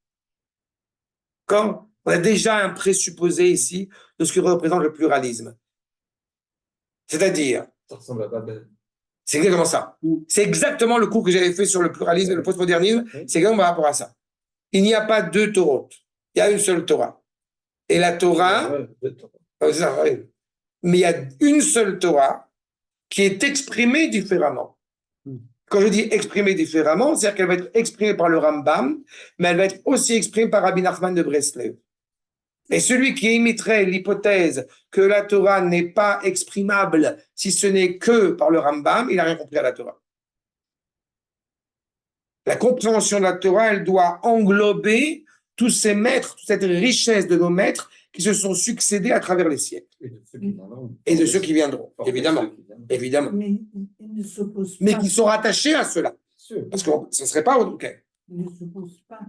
Comme on a déjà un présupposé ici de ce que représente le pluralisme. C'est-à-dire, ça ressemble à Babel. C'est exactement ça. C'est exactement le cours que j'avais fait sur le pluralisme et le postmodernisme, c'est exactement par rapport à ça. Il n'y a pas deux Torahs, il y a une seule Torah. Et la Torah, mais il y a une seule Torah qui est exprimée différemment. Quand je dis exprimée différemment, c'est-à-dire qu'elle va être exprimée par le Rambam, mais elle va être aussi exprimée par Rabbi Nachman de Breslev. Et celui qui émettrait l'hypothèse que la Torah n'est pas exprimable si ce n'est que par le Rambam, il n'a rien compris à la Torah. La compréhension de la Torah, elle doit englober tous ces maîtres, toute cette richesse de nos maîtres qui se sont succédés à travers les siècles. Et de ceux qui viendront, évidemment. Évidemment. Mais ils ne s'opposent pas. Mais qui sont rattachés à cela. Parce que ce ne serait pas OK. Ils ne s'opposent pas.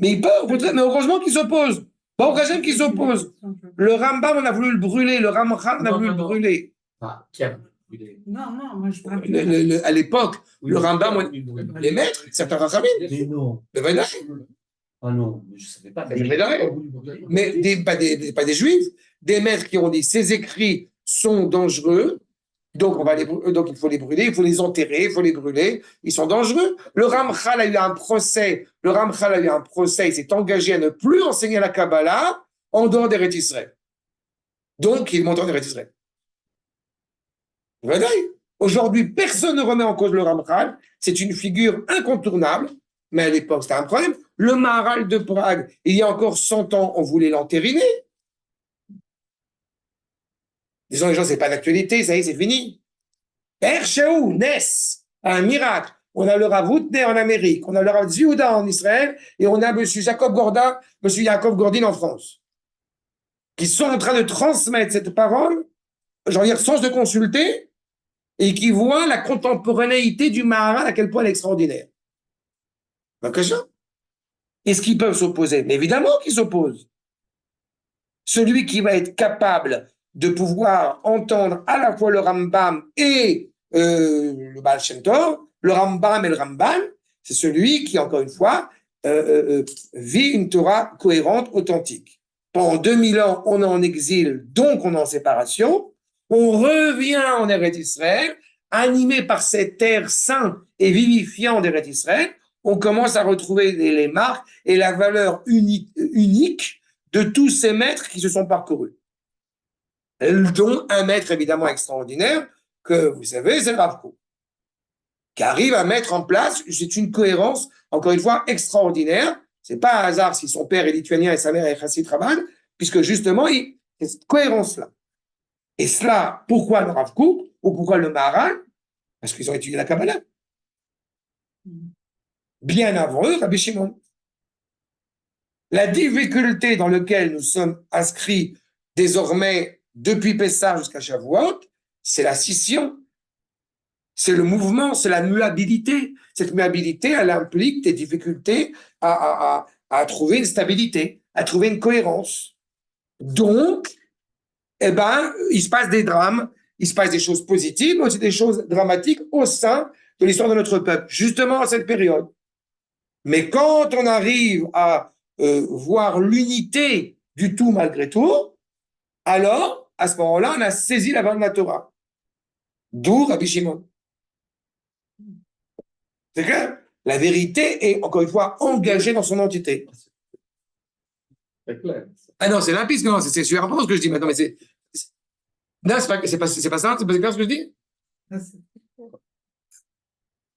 Mais il peut, mais heureusement qu'il s'oppose. Bon, Hachem qui s'oppose. Le Rambam, on a voulu le brûler. Le Ramchal, on a voulu le brûler. Ah, qui a brûlé? Non, moi je parle À l'époque, Oui, le Rambam, oui. les maîtres, certains Rachamim, Mais non. le Vedaï, Ah non, mais je ne savais pas. le Vedaï. Mais pas des juifs, des maîtres qui ont dit ces écrits sont dangereux, donc il faut les brûler, il faut les enterrer, il faut les brûler, ils sont dangereux. Le Ramchal a eu un procès, il s'est engagé à ne plus enseigner la Kabbalah en dehors des Eretz Israël. Donc il monte en Eretz Israël. Aujourd'hui, personne ne remet en cause le Ramchal, c'est une figure incontournable, mais à l'époque c'était un problème. Le Maharal de Prague, il y a encore 100 ans, on voulait l'entériner. Disons, les gens, c'est pas d'actualité, ça y est, c'est fini. Ersheu, Ness, un miracle. On a le Rav Hutner en Amérique, on a le Rav Zviuda en Israël, et on a M. Jacob Gordin, M. Jacob Gordin en France, qui sont en train de transmettre cette parole, j'en dire, sans se consulter, et qui voient la contemporanéité du Maharal, à quel point elle est extraordinaire. Est-ce qu'ils peuvent s'opposer? Mais évidemment qu'ils s'opposent. Celui qui va être capable de pouvoir entendre à la fois le Rambam et le Baal Shem Tov, le Rambam et le Ramban, c'est celui qui, encore une fois, vit une Torah cohérente, authentique. Pendant 2000 ans, on est en exil, donc on est en séparation. On revient en Eretz Israël, animé par cet air sain et vivifiant d'Eretz Israël. On commence à retrouver les marques et la valeur unique de tous ces maîtres qui se sont parcourus. Dont un maître évidemment extraordinaire, que vous savez, c'est le Rav Kook, qui arrive à mettre en place, c'est une cohérence, encore une fois, extraordinaire. C'est pas un hasard si son père est lituanien et sa mère est chassid Rabbin, puisque justement, il y a cette cohérence-là. Et cela, pourquoi le Rav Kook ou pourquoi le Maharal? Parce qu'ils ont étudié la Kabbalah. Bien avant eux, Rabbi Shimon. La difficulté dans laquelle nous sommes inscrits désormais depuis Pessah jusqu'à Shavuot, c'est la scission, c'est le mouvement, c'est la muabilité. Cette muabilité, elle implique des difficultés à trouver une stabilité, à trouver une cohérence. Donc, il se passe des drames, il se passe des choses positives, mais aussi des choses dramatiques au sein de l'histoire de notre peuple, justement à cette période. Mais quand on arrive à voir l'unité du tout malgré tout, alors, à ce moment-là, on a saisi la valeur de la Torah. D'où Rabbi Shimon. C'est clair? La vérité est, encore une fois, engagée dans son entité. C'est clair. Ah non, c'est limpide, non, c'est super important ce que je dis maintenant, mais c'est... Non, c'est pas ça, c'est pas clair ce que je dis?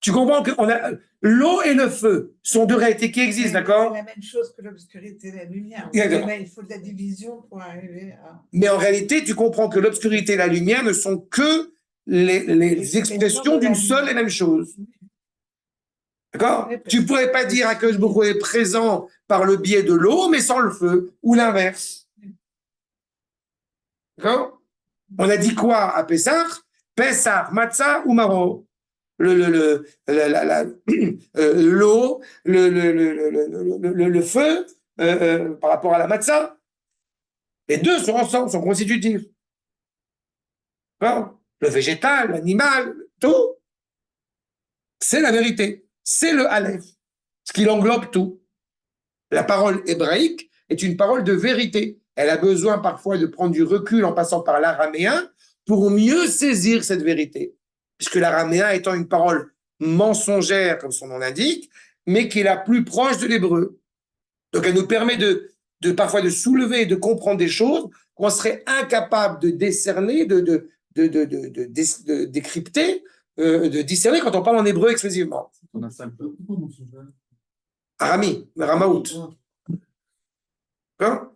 Tu comprends que l'eau et le feu sont deux réalités qui existent, d'accord? C'est la même chose que l'obscurité et la lumière. Il faut de la division pour arriver à... Mais en réalité, tu comprends que l'obscurité et la lumière ne sont que les expressions d'une seule et même chose. D'accord? Tu ne pourrais pas dire que Baruch Hu est présent par le biais de l'eau, mais sans le feu, ou l'inverse. D'accord? On a dit quoi à Pessah? Pessah, matzah ou maro? L'eau, le feu par rapport à la matzah. Les deux sont ensemble, sont constitutifs. D'accord? Le végétal, l'animal, tout. C'est la vérité. C'est le Aleph. Ce qui englobe tout. La parole hébraïque est une parole de vérité. Elle a besoin parfois de prendre du recul en passant par l'araméen pour mieux saisir cette vérité. Puisque l'araméen étant une parole mensongère, comme son nom l'indique, mais qui est la plus proche de l'hébreu. Donc elle nous permet de parfois de soulever et de comprendre des choses qu'on serait incapable de décerner, de décrypter, de discerner quand on parle en hébreu exclusivement. Arami, Ramaout. D'accord?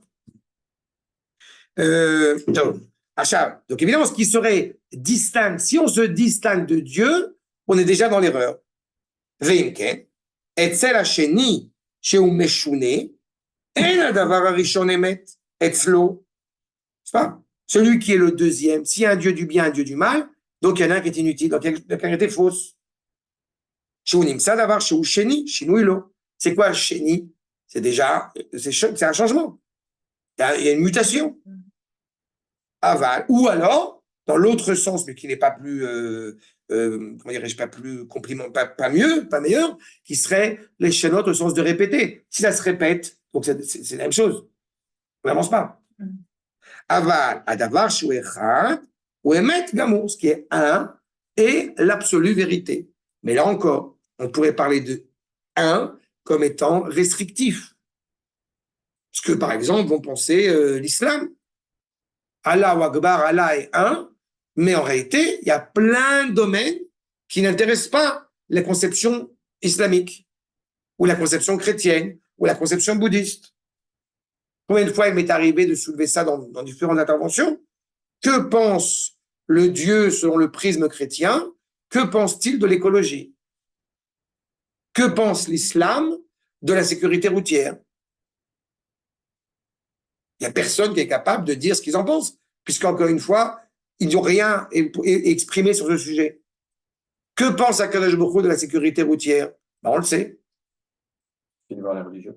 Donc évidemment, ce qui serait distinct, si on se distingue de Dieu, on est déjà dans l'erreur. Veimken, etzel hasheni sheu meshune, en hadavar harishon emet, etzlo. C'est pas? Celui qui est le deuxième, s'il y a un Dieu du bien, un Dieu du mal, donc il y en a un qui est inutile, donc il y en a un qui est fausse. Sheu nimsa davar sheu sheni, shinui lo. C'est quoi sheni? c'est un changement. Il y a une mutation. Aval. Ou alors, dans l'autre sens, mais qui n'est pas plus, comment dirais-je, pas plus compliment, pas mieux, pas meilleur, qui serait les chénotes au sens de répéter. Si ça se répète, donc c'est la même chose. On n'avance pas. Aval, adavar, shuechat, ou emet gamour, ce qui est un et l'absolue vérité. Mais là encore, on pourrait parler de un comme étant restrictif. Ce que, par exemple, vont penser l'islam. Allah ou Akbar, Allah est un, mais en réalité, il y a plein de domaines qui n'intéressent pas la conception islamique, ou la conception chrétienne, ou la conception bouddhiste. Combien de fois il m'est arrivé de soulever ça dans différentes interventions? Que pense le Dieu selon le prisme chrétien? Que pense-t-il de l'écologie? Que pense l'islam de la sécurité routière? Il n'y a personne qui est capable de dire ce qu'ils en pensent, puisqu'encore une fois, ils n'ont rien exprimé sur ce sujet. Que pense Akadosh Baruch Hu de la sécurité routière? Ben, on le sait. La religion.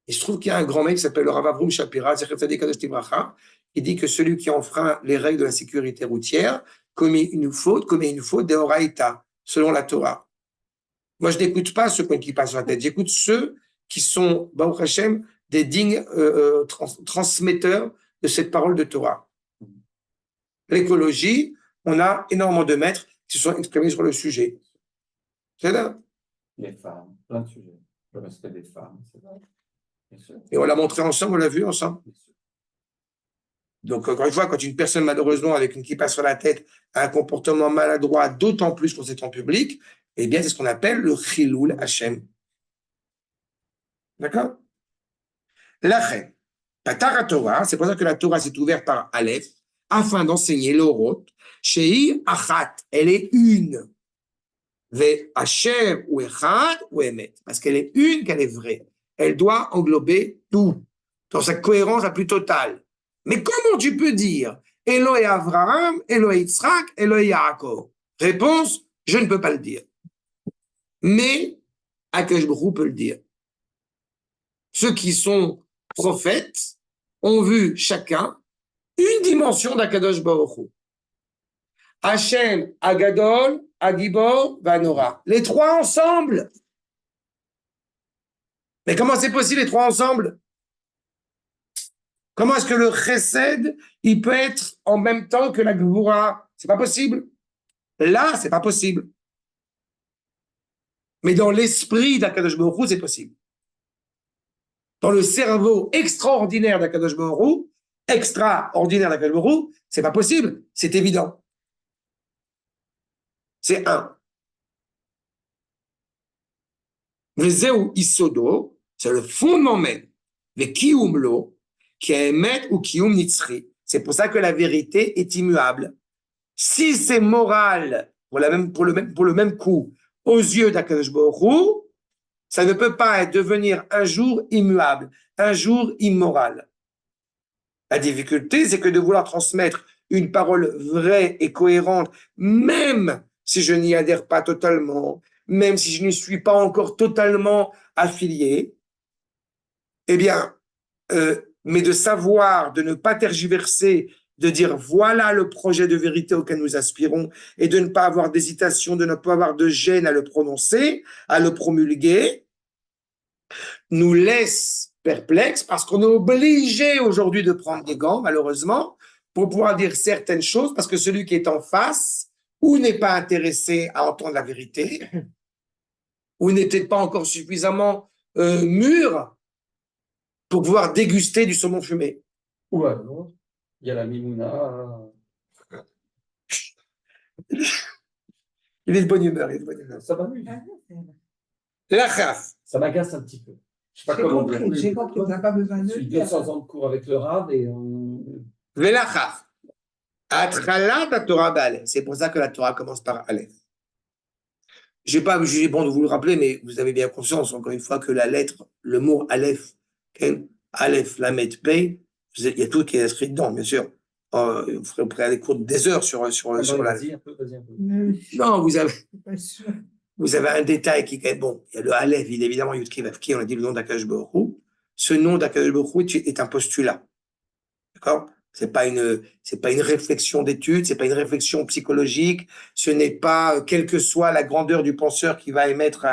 Il se trouve qu'il y a un grand mec qui s'appelle le Rav Avrum Shapira, qui dit que celui qui enfreint les règles de la sécurité routière commet une faute de Horaïta, selon la Torah. Moi, je n'écoute pas ceux qui passent sur la tête, j'écoute ceux qui sont, Baruch Hashem, des dignes transmetteurs de cette parole de Torah. L'écologie, on a énormément de maîtres qui se sont exprimés sur le sujet. C'est là. Les femmes, plein de sujets. Le respect des femmes, c'est vrai. Et on l'a montré ensemble, on l'a vu ensemble. Donc, encore une fois, quand une personne, malheureusement, avec une kippa sur la tête, a un comportement maladroit, d'autant plus quand c'est en public, eh bien, c'est ce qu'on appelle le chiloul Hashem. D'accord? Lachem. Patara Torah, c'est pour ça que la Torah s'est ouverte par Aleph, afin d'enseigner l'oroth. Shei achat, elle est une. Ve Asher ou echad ou emet. Parce qu'elle est une, qu'elle est vraie. Elle doit englober tout, dans sa cohérence la plus totale. Mais comment tu peux dire Elohé Avraham, Elohé Yitzhak, Elohé Yaakov? Réponse, je ne peux pas le dire. Mais Akadosh Baruch Hu peut le dire. Ceux qui sont prophètes ont vu chacun une dimension d'Akadosh Baruch Hu. Hashem, Agadol, Agibor, Vanora. Les trois ensemble. Mais comment c'est possible les trois ensemble? Comment est-ce que le chesed, il peut être en même temps que la gvura? C'est pas possible. Là, c'est pas possible. Mais dans l'esprit d'Akadosh Baruch Hu, c'est possible. Dans le cerveau extraordinaire d'Akadosh Baruch Hu, c'est pas possible. C'est évident. C'est un. Vezeu isodo, c'est le fondement même. Le kiyum lo, qui est emet ou kiyum nitzri. C'est pour ça que la vérité est immuable. Si c'est moral pour le même coup aux yeux d'Akadosh Baruch Hu, ça ne peut pas devenir un jour immuable, un jour immoral. La difficulté, c'est que de vouloir transmettre une parole vraie et cohérente, même si je n'y adhère pas totalement, même si je ne suis pas encore totalement affilié, eh bien, mais de savoir, de ne pas tergiverser, de dire voilà le projet de vérité auquel nous aspirons et de ne pas avoir d'hésitation, de ne pas avoir de gêne à le prononcer, à le promulguer, nous laisse perplexes parce qu'on est obligé aujourd'hui de prendre des gants, malheureusement, pour pouvoir dire certaines choses parce que celui qui est en face ou n'est pas intéressé à entendre la vérité ou n'était pas encore suffisamment mûr pour pouvoir déguster du saumon fumé. Ou alors, il y a la Mimouna. Il est de bonne humeur, Ça m'amuse. La chaf. Ça m'agace un petit peu. Je sais pas comment dire. J'ai compris, tu n'as pas besoin de Je suis 200 ans de cours avec le Rav et la chaf. Atchalat Torah b'Aleph. C'est pour ça que la Torah commence par Aleph. Je n'ai pas jugé bon de vous le rappeler, mais vous avez bien conscience, encore une fois, que la lettre, le mot Aleph, Aleph, Lamed, Pei, il y a tout qui est inscrit dedans, bien sûr. Vous pourrez aller cours des heures sur la. Vas-y un peu. Non, vous avez. Pas sûr. vous avez un détail qui est bon. Il y a le Aleph, évidemment, Yud-Kei Vav-Kei, on a dit le nom d'Akadosh Baruch Hu. Ce nom d'Akadosh Baruch Hu est un postulat. D'accord? C'est pas une réflexion d'étude, c'est pas une réflexion psychologique, ce n'est pas, quelle que soit la grandeur du penseur qui va émettre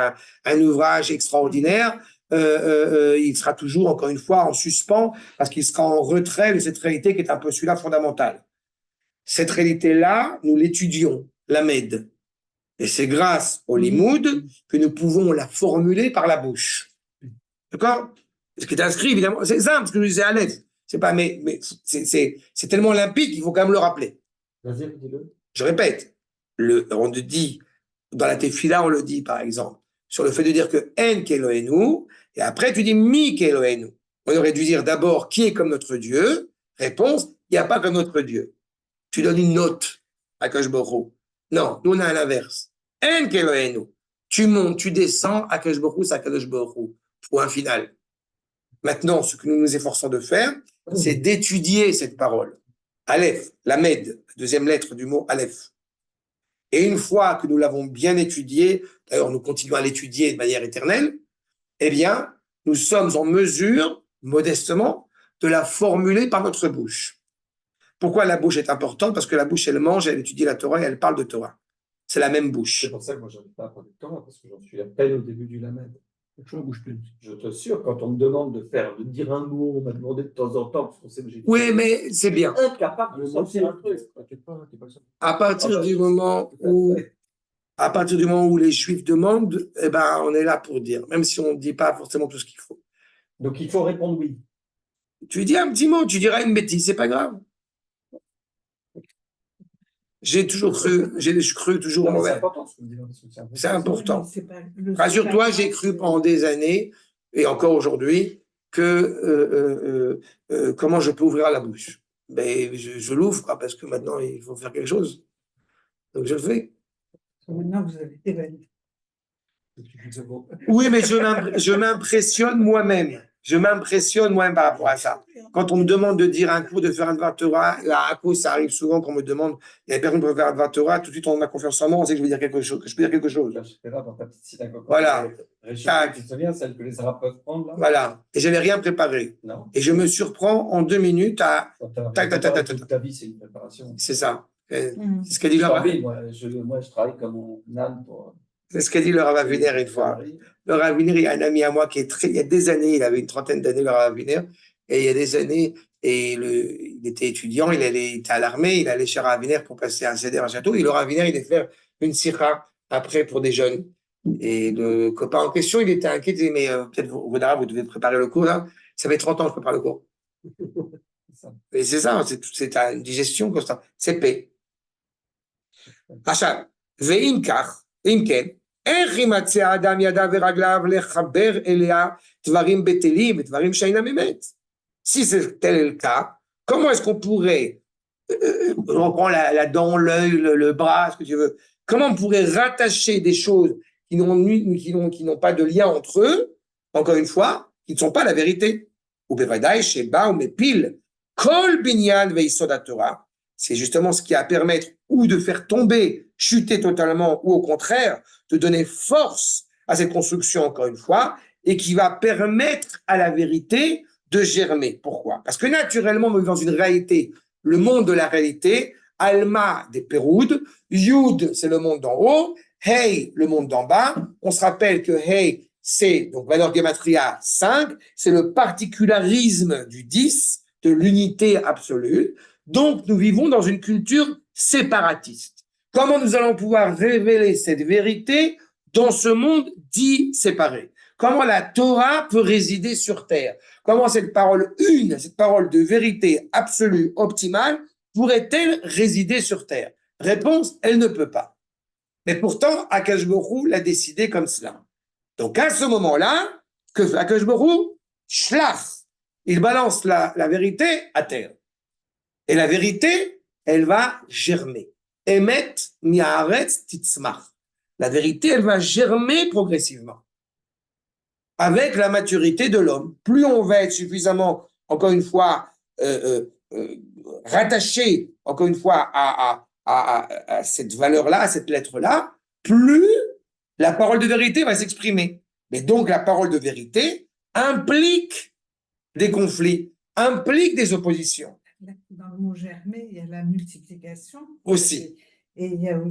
un ouvrage extraordinaire, il sera toujours, encore une fois, en suspens, parce qu'il sera en retrait de cette réalité qui est un postulat fondamental. Cette réalité-là, nous l'étudions, la Med. Et c'est grâce au limoud que nous pouvons la formuler par la bouche. D'accord? Ce qui est inscrit, évidemment, c'est simple, ce que je disais à l'aise. C'est pas, mais c'est tellement limpide qu'il faut quand même le rappeler. Vas-y, dis-le. Je répète, on te dit, dans la tefila, on le dit, par exemple, sur le fait de dire que en keloenu, et après tu dis mi keloenu. On aurait dû dire d'abord qui est comme notre Dieu. Réponse, il n'y a pas comme notre Dieu. Tu donnes une note à Akadosh Baruch Hu. Non, nous on a l'inverse. En keloenu. Tu montes, tu descends, Akadosh Baruch Hu, c'est Akadosh Baruch Hu. Point final. Maintenant, ce que nous nous efforçons de faire, c'est d'étudier cette parole. Aleph, la Med, la deuxième lettre du mot Aleph. Et une fois que nous l'avons bien étudié, d'ailleurs nous continuons à l'étudier de manière éternelle, eh bien, nous sommes en mesure, modestement, de la formuler par notre bouche. Pourquoi la bouche est importante? Parce que la bouche, elle mange, elle étudie la Torah et elle parle de Torah. C'est la même bouche. C'est pour ça que moi, je n'arrive pas à parler de Torah, parce que j'en suis à peine au début du Lamed. Je t'assure, quand on me demande de dire un mot, on m'a demandé de temps en temps, parce qu'on sait que j'ai... Oui, mais c'est bien. Incapable de sortir un truc. À partir du moment où les Juifs demandent, eh ben, on est là pour dire, même si on ne dit pas forcément tout ce qu'il faut. Donc, il faut répondre oui. Tu dis un petit mot, tu diras une bêtise, c'est pas grave. J'ai cru toujours Non, mauvais. c'est important ce que vous dites. C'est important. Rassure-toi, j'ai cru pendant des années, et encore aujourd'hui, que comment je peux ouvrir la bouche. Mais je l'ouvre, parce que maintenant, il faut faire quelque chose. Donc, je le fais. Maintenant, vous avez évalué. Oui, mais je m'impressionne moi-même. Je m'impressionne moi-même par rapport à ça. Quand on me demande de dire un cours, de faire un Dvar Torah, à cause, ça arrive souvent qu'on me demande, il y a personne pour faire un Dvar Torah, tout de suite on a confiance en moi, on sait que je vais dire quelque chose, que je peux dire quelque chose. J'étais là dans ta petite synagogue. Voilà. Tu te souviens, celle que les Arabes peuvent prendre là? Voilà. Et j'avais rien préparé. Non. Et je me surprends en 2 minutes à. Toute ta vie, c'est une préparation. C'est ça. C'est ce qu'a dit le Rav. Moi, je travaille comme un âne pour. C'est ce qu'a dit le Rav Aviner une fois. Le Rav Aviner, il y a un ami à moi qui est il y a des années, il avait une trentaine d'années, le Rav Aviner, et il y a des années, il était étudiant, il était à l'armée, il allait chez Rav Aviner pour passer un CDR à château, et le Rav Aviner, il allait faire une sikha après pour des jeunes. Et le copain en question, il était inquiet, il disait, mais peut-être vous devez préparer le cours là. Ça fait 30 ans que je prépare le cours. Et c'est ça, c'est une digestion constante. C'est paix. עכשיו, ואם כך, אם כן, איך ימצא האדם ידיו ורגליו לחבר אליה דברים בטלים ודברים שאינם אמת? Si c'est tel le cas, comment est-ce qu'on pourrait, on prend la dent, l'œil, le bras, ce que tu veux, comment on pourrait rattacher des choses qui n'ont pas de lien entre eux, encore une fois, qui ne sont pas la vérité? Ou bevadaï, sheba, ou mepil, kol binyan veisod Torah. C'est justement ce qui va permettre ou de faire tomber, chuter totalement, ou au contraire, de donner force à cette construction, encore une fois, et qui va permettre à la vérité de germer. Pourquoi? Parce que naturellement, on est dans une réalité, le monde de la réalité, Alma des Péroudes, Yud, c'est le monde d'en haut, Hey, le monde d'en bas. On se rappelle que Hey, c'est, donc valeur gematria 5, c'est le particularisme du 10, de l'unité absolue. Donc, nous vivons dans une culture séparatiste. Comment nous allons pouvoir révéler cette vérité dans ce monde dit séparé? Comment la Torah peut résider sur terre? Comment cette parole une, cette parole de vérité absolue, optimale, pourrait-elle résider sur terre? Réponse, elle ne peut pas. Mais pourtant, Akadosh Baruch Hu l'a décidé comme cela. Donc, à ce moment-là, que fait Akadosh Baruch Hu? Shlach. Il balance la vérité à terre. Et la vérité, elle va germer. Emet mi'aretz titzmach. La vérité, elle va germer progressivement. Avec la maturité de l'homme. Plus on va être suffisamment, encore une fois, rattaché, encore une fois, à cette valeur-là, à cette lettre-là, plus la parole de vérité va s'exprimer. Mais donc, la parole de vérité implique des conflits, implique des oppositions. Dans le mot germer, il y a la multiplication. Aussi. Et il y a aussi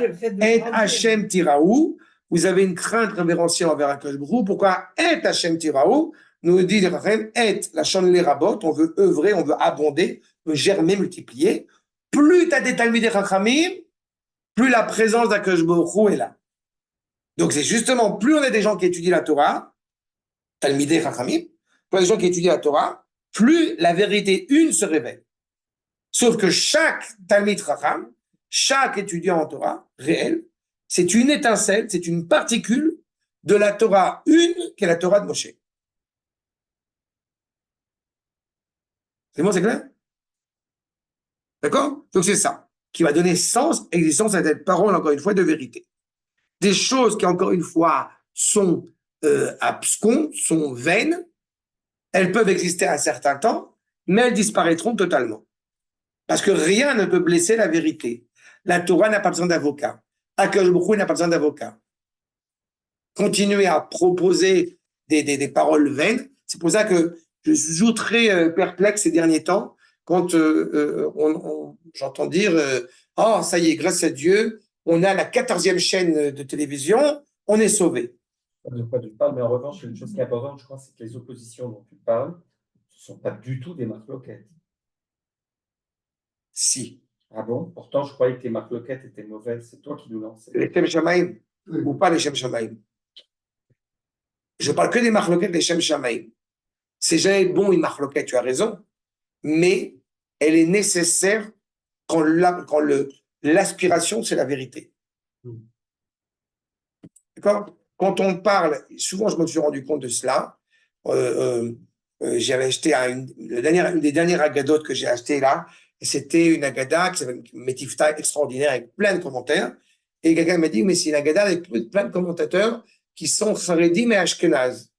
le fait de Et grandir. Hachem Tiraou, vous avez une crainte révérentielle envers Akadosh Baruch Hu. Pourquoi Et Hachem Tiraou nous dit Et la chandelé rabot, on veut œuvrer, on veut abonder, on veut germer, multiplier. Plus tu as des Talmidei Chachamim, plus la présence d'Akadosh Baruch Hu est là. Donc c'est justement, plus on a des gens qui étudient la Torah, Talmidei Chachamim, plus on a des gens qui étudient la Torah, plus la vérité une se révèle. Sauf que chaque Talmid Chacham, chaque étudiant en Torah réel, c'est une étincelle, c'est une particule de la Torah une, qui est la Torah de Moshe. C'est bon, c'est clair? D'accord? Donc c'est ça, qui va donner sens, existence à cette parole, encore une fois, de vérité. Des choses qui, encore une fois, sont absconses, sont vaines, elles peuvent exister à un certain temps, mais elles disparaîtront totalement. Parce que rien ne peut blesser la vérité. La Torah n'a pas besoin d'avocat. Akadosh Baruch Hu n'a pas besoin d'avocat. Continuer à proposer des paroles vaines, c'est pour ça que je suis toujours très perplexe ces derniers temps quand j'entends dire oh, ça y est, grâce à Dieu, on a la 14e chaîne de télévision, on est sauvé. De quoi tu parles, mais en revanche, une chose qui est importante, je crois, c'est que les oppositions dont tu parles, ce ne sont pas du tout des marloquettes. Si. Ah bon? Pourtant, je croyais que les marloquettes étaient mauvaises. C'est toi qui nous lançais. Les Shem Shamaim, ou pas les Shem Shamaim. Je parle que des marloquettes des Shem Shamaim. C'est jamais bon une marloquette, tu as raison, mais elle est nécessaire quand l'aspiration, c'est la vérité. D'accord? Quand on parle, souvent je me suis rendu compte de cela, j'avais acheté une des dernières agadotes que j'ai achetées là, et c'était une agada qui s'appelle Metifta extraordinaire avec plein de commentaires, et quelqu'un m'a dit, mais c'est une agada avec plein de commentateurs qui sont Haredim et Ashkenaz.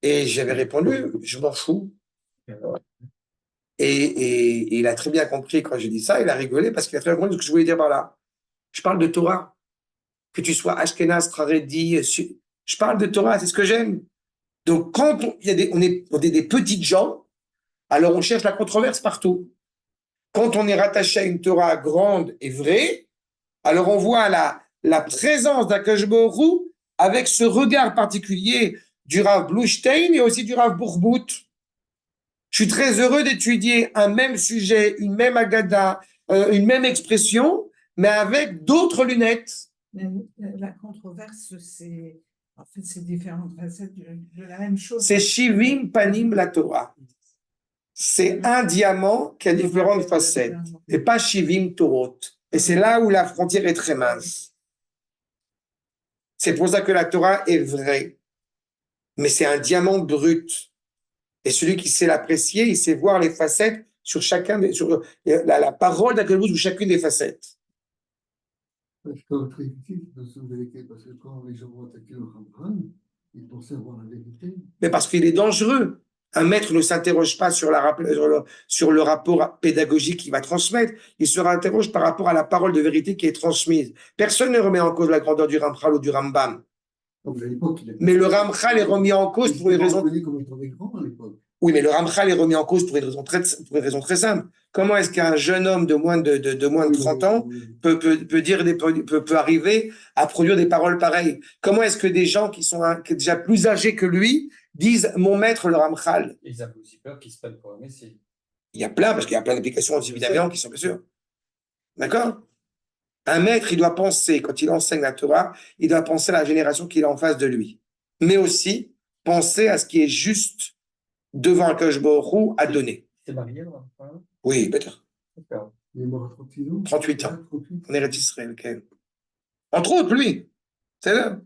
Et j'avais répondu, je m'en fous. Et il a très bien compris quand j'ai dit ça, il a rigolé parce qu'il a très bien compris ce que je voulais dire par là. Je parle de Torah. Que tu sois Ashkenaz, Haredi, je parle de Torah, c'est ce que j'aime. Donc quand on est des petites gens, alors on cherche la controverse partout. Quand on est rattaché à une Torah grande et vraie, alors on voit la présence d'Akadosh Baruch Hu avec ce regard particulier du Rav Blustein et aussi du Rav Bourbout. Je suis très heureux d'étudier un même sujet, une même agada, une même expression, mais avec d'autres lunettes. Mais la controverse, c'est en fait c'est différentes facettes de la même chose. C'est Shivim Panim la Torah. C'est un diamant qui a différentes facettes, et pas Shivim Torot. Et c'est là où la frontière est très mince. C'est pour ça que la Torah est vraie, mais c'est un diamant brut. Et celui qui sait l'apprécier, il sait voir les facettes sur sur la parole d'Akadosh sur chacune des facettes. C'est quand même très difficile de se vérité, parce que quand les gens vont attaquer le Rambam, ils pensent avoir la vérité. Mais parce qu'il est dangereux. Un maître ne s'interroge pas sur le rapport pédagogique qu'il va transmettre, il se interroge par rapport à la parole de vérité qui est transmise. Personne ne remet en cause la grandeur du Ramchal ou du Rambam. Mais le Ramchal est remis en cause pour une raison. Oui, mais le Ramchal est remis en cause pour une raison très simple. Comment est-ce qu'un jeune homme de moins de 30 ans peut arriver à produire des paroles pareilles? Comment est-ce que des gens qui sont déjà plus âgés que lui disent mon maître le Ramchal? Ils avaient aussi peur qu'ils se prennent pour un messie. Il y a plein, parce qu'il y a plein d'applications évidemment qui sont bien sûr. D'accord? Un maître, il doit penser, quand il enseigne la Torah, il doit penser à la génération qu'il a en face de lui. Mais aussi penser à ce qui est juste devant Akadosh Baruch Hu à donner. C'est marié, hein? Oui, peut-être. D'accord. Il est mort à 38 ans. 38 ans. On est Israël. Okay. Entre autres, lui. C'est là.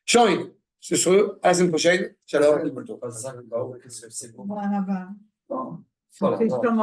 Sharon, ce soir, à la semaine prochaine. Shalom. C'est bon. Voilà. Voilà.